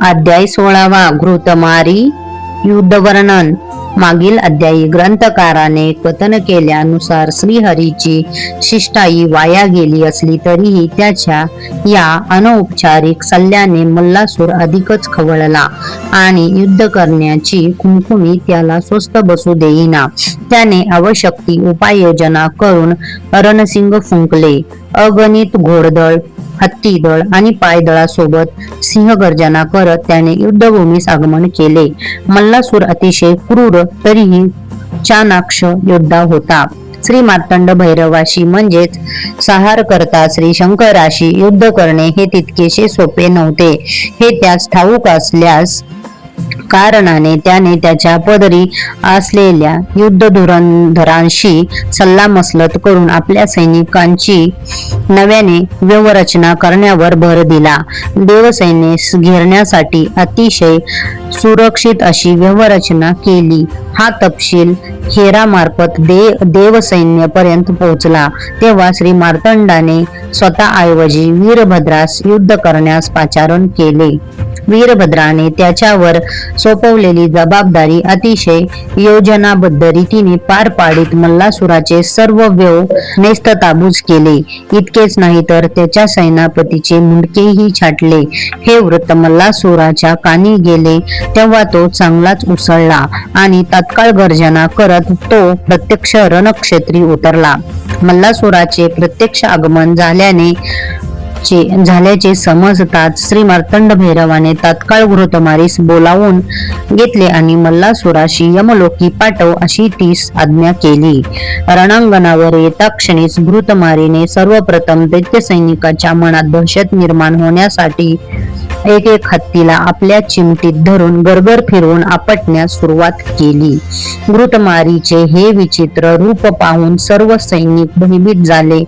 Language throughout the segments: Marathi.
अध्याय 16वा घृतमारी युद्ध वर्णन। मागील अध्यायी ग्रंथकाराने कथन केल्यानुसार श्रीहरीची शिष्टाई वाया गेली असली तरीही त्याच्या या अनौपचारिक सल्ल्याने मल्लासूर अधिकच खवळला आणि युद्ध करण्याची खुमखुमी त्याला स्वस्त बसू देईना। त्याने आवश्यक उपाययोजना करून रणसिंग फुंकले। अगणित घोडदळ, हत्तीदळ आणि पायदळासोबत सिंहगर्जना करत त्याने युद्धभूमीस आगमन केले। मल्लासूर अतिशय क्रूर तरीही चाणाक्ष योद्धा होता। श्री मार्तंड भैरवाशी म्हणजेच संहार करता श्री शंकराशी युद्ध करणे हे तितकेसे सोपे नव्हते हे त्यास ठाऊक असल्यास कारणाने त्याने त्याच्या पदरी असलेल्या युद्ध धुरंधरांशी सल्लामसलत करून आपल्या सैनिकांची नव्याने व्यूहरचना करण्यावर भर दिला। देवसैन्यास घेरण्यासाठी अतिशय सुरक्षित अशी व्यूहरचना केली। हा तपशील हेरामार्फत देवसैन्यापर्यंत पोहोचला तेव्हा श्री मार्तंडाने स्वतःऐवजी वीरभद्रास युद्ध करण्यास पाचारण केले। वीरभद्राने त्याच्यावर सोपवलेली जबाबदारी अतिशय योजनाबद्ध रीतीने पार पाडित मल्लासुराचे सर्व व्यूह नेस्तनाबूत केले। इतकेच नाही तर त्याच्या सेनापतीचे मुंडकेही छाटले। हे वृत्त मल्लासुराच्या कानी गेले तेव्हा तो चांगलाच उसळला आणि तात्काळ गर्जना करत तो प्रत्यक्ष रणक्षेत्री उतरला। मल्लासुराचे प्रत्यक्ष आगमन झाल्याचे समजताच श्री मार्तंड भैरवाने तात्काळ घृतमारीस बोलावून घेतले आणि मल्लासुराशी यमलोकी पाठव अशी तीस आज्ञा केली। रणांगणावर येता क्षणीच घृतमारीने सर्वप्रथम दैत्य सैनिकाच्या मनात दहशत निर्माण होण्यासाठी एक एक हत्तीला आपल्या चिमटीत धरून गरगर फिरवून आपटण्यास सुरुवात केली। घृतमारीचे हे विचित्र रूप पाहून सर्व सैनिक भयभीत झाले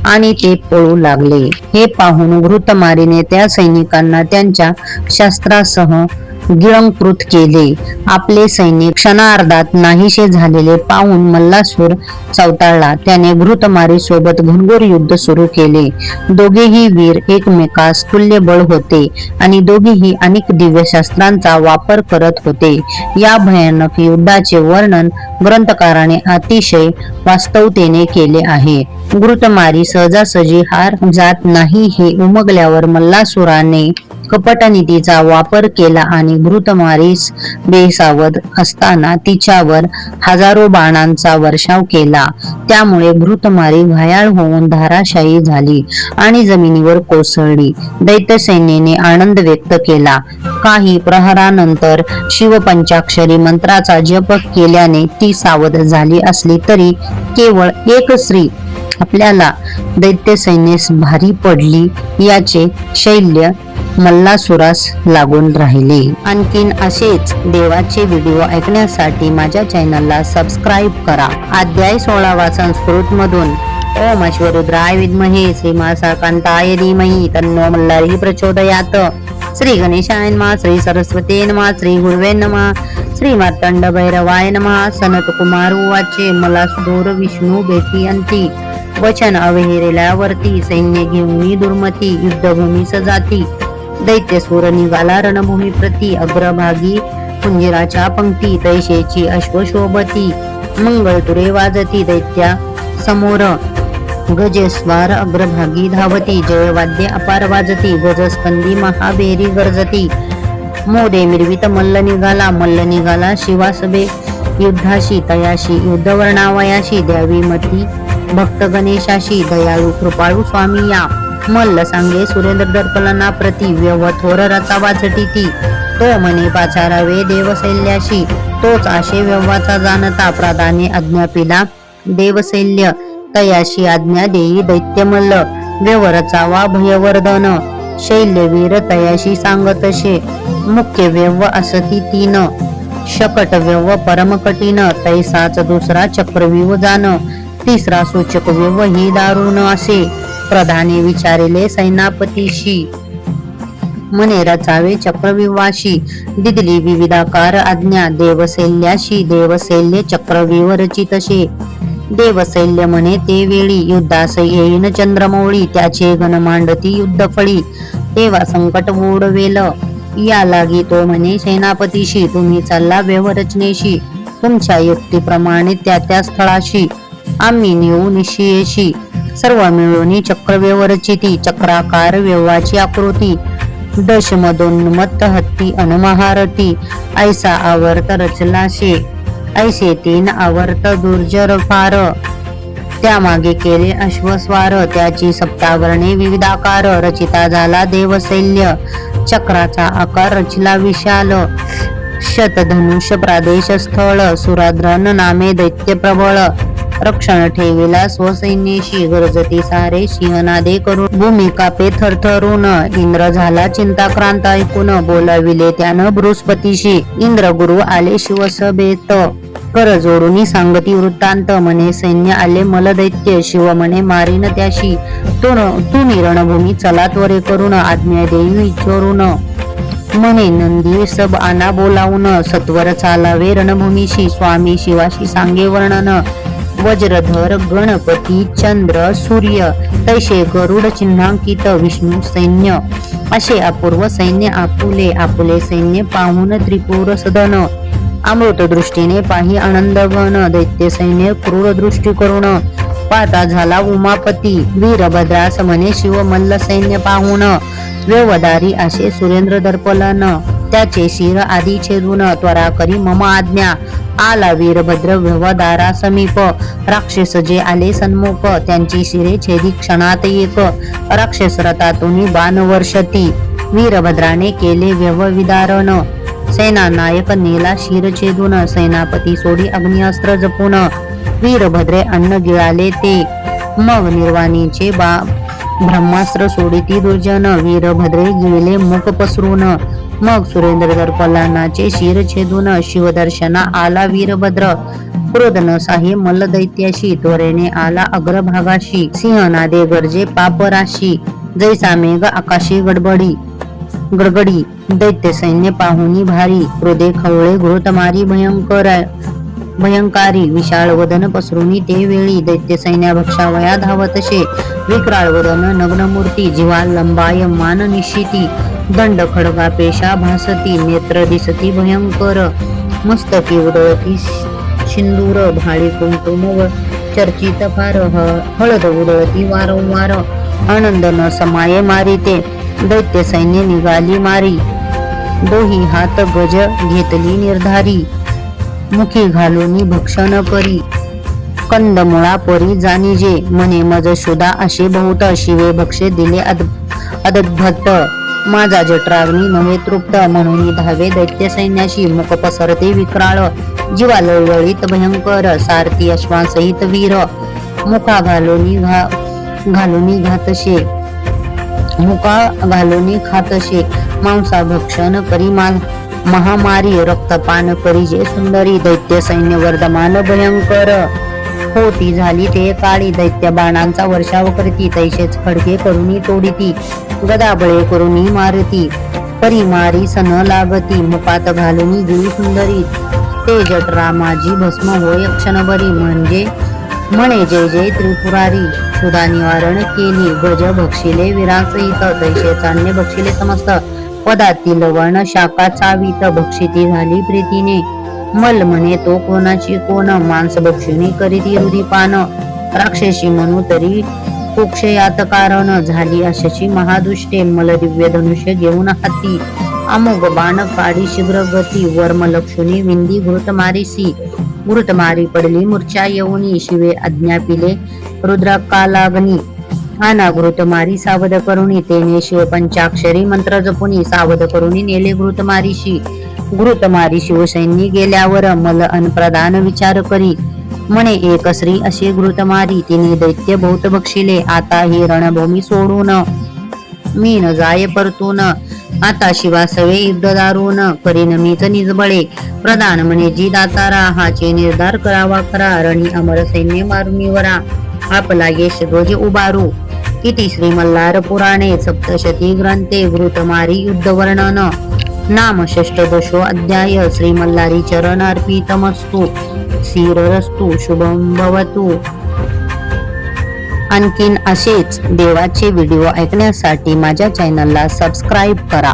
आणि ते पळू लागले। हे पाहून घृतमारीने त्या सैनिकांना त्यांच्या शस्त्रासह गिळंकृत केले। आपले सैनिक क्षणार्धात नाहीसे झालेले पाहून मल्लासूर चवताळला। त्याने घृतमारी सोबत घनघोर युद्ध सुरू केले। दोघेही वीर एकमेकास तुल्यबळ होते आणि दोघेही अनेक दिव्य शस्त्रांचा वापर करत होते। या भयानक युद्धाचे वर्णन ग्रंथकाराने अतिशय वास्तवतेने केले आहे। घृतमारी सहजासहजी हार जात नाही हे उमगल्यावर मल्लासुराने कपटनीतीचा वापर केला आणि घृतमारीस बेसावध असताना तिच्यावर हजारो बाणांचा वर्षाव केला। त्यामुळे घृतमारी घायाळ होऊन धाराशायी झाली आणि जमिनीवर कोसळली। दैत्य सैन्याने आनंद व्यक्त केला। काही प्रहरानंतर शिवपंचाक्षरी मंत्राचा जप केल्याने ती सावध झाली असली तरी केवळ एक स्त्री आपल्याला दैत्य सैन्यास भारी पडली याचे शैल्य मल्लासुरास लागून राहिले। आणखीन असेच देवाचे व्हिडिओ ऐकण्यासाठी माझ्या चॅनलला सबस्क्राईब करा। अध्याय 16वा संस्कृत मधून। ओम अश्वरुद्राय विद्महे श्रीमासाकांताय धीमहि तन्नो मल्लारी प्रचोदयात। श्री गणेशाय नमः, श्री सरस्वती नमः, श्री गुरुवे नमः, श्री मार्तंड भैरवाय नमः। सनत कुमार उवाचे मला सुदूर विष्णू भेटी अंती वचन अवहेरल्यावरती सैन्य घेऊन दुर्मती युद्धभूमीस जाती। दैत्यसूर निघाला रणभूमी प्रती अग्रभागी कुंजिराच्या पंक्ती तैशेची अश्वशोभती मंगळतुरे वाजती दैत्या समोर गजेस्वार अग्रभागी धावती जयवाद्य अपार वाजती गजस्कंदी महाबेरी गर्जती मोदे मिरवित मल्ल निघाला शिवासबे युद्धाशी तयाशी युद्धवर्णावयाशी द्यावी मती भक्त गणेशाशी दयाळू कृपाळू स्वामी या मल्ल सांगे सुरेंद्र दर्पलना प्रति व्यवथोर रचावा झटिती तो मने पाचारावे देवशैल्याशी तोच आशे व्यवाचा जाणता प्राधान्य आज्ञा पिला देवशैल्य तयाशी आज्ञा देई दैत्य मल्ल व्यवरचावा भयवर्धन शैल्यवीर तयाशी सांगतशे मुख्य व्यव असती तीन शकट व्यव परम कठीण तैसाच दुसरा चक्रव्यूह जाण तिसरा सूचक व्यव ही दारुण असे प्रधाने विचारिले सैनापतीशी मने रचावे चक्रव्यूहाशी दिदली विविधाकार आज्ञा देवशैल्याशी देवशैल्य चक्रव्यूह रचितशे देवशैल्य म्हणे ते वेळी युद्धास येईन चंद्रमौळी त्याचे गण मांडती युद्धफळी तेव्हा संकट ओढवेल या लागी तो म्हणे सेनापतीशी, तुम्ही चालला व्यवरचनेशी, तुमच्या युक्तीप्रमाणे त्या त्या स्थळाशी आम्ही नेऊ निशियेशी. सर्व मिळून चक्रव्यूह रचिती, चक्राकार व्यवाची आकृती, दशमदोन्मत्त हत्ती अनमहारथी, ऐसा आवर्त रचलाशे, ऐसे 3 आवर्त दुर्जर फार, त्यामागे केले अश्वस्वार, त्याची सप्तावरणे विविधाकार, रचिता झाला देवशैल्य, चक्राचा आकार रचला विशाल, शतधनुष्य प्रादेश स्थळ, सुराद्रन नामे दैत्य प्रबळ, रक्षण ठेविला स्वसैन्येशी, गरजती सारे सिंहनादे करून, भूमिका पे थरथरून, इंद्र झाला चिंताक्रांत ऐकून, बोलाविले त्यानं बृहस्पतीशी, इंद्र गुरु आले शिवसभेत, कर जोडून सांगती वृत्तांत, म्हणे सैन्य आले मलदैत्य, शिव म्हणे मारीन त्याशी, तू रणभूमी चला त्वरे करून, आज्ञा देई इच्छोरून, म्हणे नंदी सब आना बोलावून, सत्वर चालावे रणभूमीशी, स्वामी शिवाशी सांगे वर्णन, वज्रधर गणपती चंद्र सूर्य, तैसे गरुड चिन्हांकित विष्णू सैन्य, असे अपूर्व सैन्य आपुले, आपुले सैन्य पाहून त्रिपुर सदन, अमृत दृष्टीने पाही आनंदगण, दैत्य सैन्य क्रूर दृष्टी करून, पाता झाला उमापती, वीरभद्रास म्हणे शिव मल्ल सैन्य पाहून, व्यवधारी असे सुरेंद्र दर्पलन, त्याचे शिर आधी छेदून, त्वरा करी मम आज्ञा, आला वीरभद्र व्यवधारा समीप, राक्षस जे आले सन्मुख, त्यांची शिरे छेदी क्षणात एक, राक्षस रथातून बाण वर्षती, वीरभद्राने केले व्यवविदारण, सेना नायक नेला शिर छेदून, सेनापती सोडी अग्निअस्त्र जपून, वीरभद्रे अन्न गिळाले ते, मग निर्वाणीचे ब्रह्मास्त्र सोडिती दुर्जन, वीरभद्रे गिळले मुख पसरून, मग सुरेंद्र दर्पलानाचे शिर छेदून, शिवदर्शना आला वीरभद्र, क्रोध न साहे मल्लदैत्याशी, त्वरेने आला अग्रभागाशी, सिंहनादे गरजे पापराशी, जैसा मेघ आकाशी गडगडी, दैत्य सैन्य पाहुनी भारी, क्रोधे खवळे घृतमारी भयंकारी, विशाळ वदन पसरुनी ते वेळी, दैत्य सैन्या भक्षावया धावतशे, विक्राळ वदन नग्नमूर्ती, जीवा लंबाय मान निश्चिती, दंड खडगा पेशा भासती, नेत्र दिसती भयंकर, मस्तकी उदळती सिंदूर, भाळी कुंकुम चर्चित फार, हळद उदळती वारंवार, आनंद न समाये मारिते, दैत्य सैन्य निघाली मारी, दोही हात गज घेतली निर्धारी, मुखी घालूनी भक्षण करी, कंदमुळा परी जाणीजे, म्हणे मज शुदा असे बहुत, शिवे भक्षे दिले अद्भुत, माझा जठराग्नी नव्हे तृप्त, म्हणून धावे दैत्य सैन्याशी, मुख पसरते विक्राळ, जीवा लळीत भयंकर, सारथी अश्वासहित वीर, मुखा घालूनी खातशे, मांसा भक्षण करी महामारी, रक्तपान करी जे सुंदरी, दैत्य सैन्य वर्धमान भयंकर, होती झाली ते काळी, दैत्य बाणांचा वर्षाव करती, तैसेच खडके करुनी तोडिती, गदाबळे करुनी मारती, परिमारी सन लागती, मुखात घालूनी गिळी सुंदरी, ते जठरा माझी भस्म होय क्षणभरी, म्हणे जय जय त्रिपुरारी, सुधा निवारण केली, गज भक्षिले विरासहित, तैसे चालणे भक्षिले समस्त, पदातील वर्ण शाखा चावीत, भक्षिती झाली प्रीतीने, मल म्हणे तो कोणाची कोण, मांस भक्षिणी करीती हृदीपान, राक्षसी म्हणू तरी कुक्षयात कारण, झाली अशाची महादुष्टे, मल दिव्य धनुष्य घेऊन हाती, अमोघ बाण काढी शीघ्र गती, वर्म लक्षुणी विंदी घृतमारी पडली मूर्छा येऊनी, शिवे आज्ञा पिले रुद्राकालाग्नी, आना घृतमारी सावध करुणी, तेने शिव पंचाक्षरी मंत्र जपुनी, सावध करुणी नेले घृतमारी शिवसैन्य गेल्यावर, मल अनप्रदान विचार करी, म्हणे एक श्री असे घृतमारी, तिने दैत्य बहुत बक्षिले, आता ही रणभूमी सोडून मी न जाय परतून, आता शिवासवे युद्ध दारून, करीन मीच निजबळे प्रधान, म्हणे जी दातारा, हाचे निर्धार करावा खरा, रणी अमर सैन्य मारुनी वरा, आपला यश ध्वज उभारू, इति श्री मल्हार पुराणे सप्तशती ग्रंथे घृतमारी युद्ध वर्णन, नाम षष्टदशो अध्याय, श्री मल्हारी चरणार्पितमस्तु, श्रीरस्तु शुभम भवतु. आणखीन असेच देवाचे व्हिडिओ ऐकण्यासाठी माझ्या चॅनलला सबस्क्राईब करा.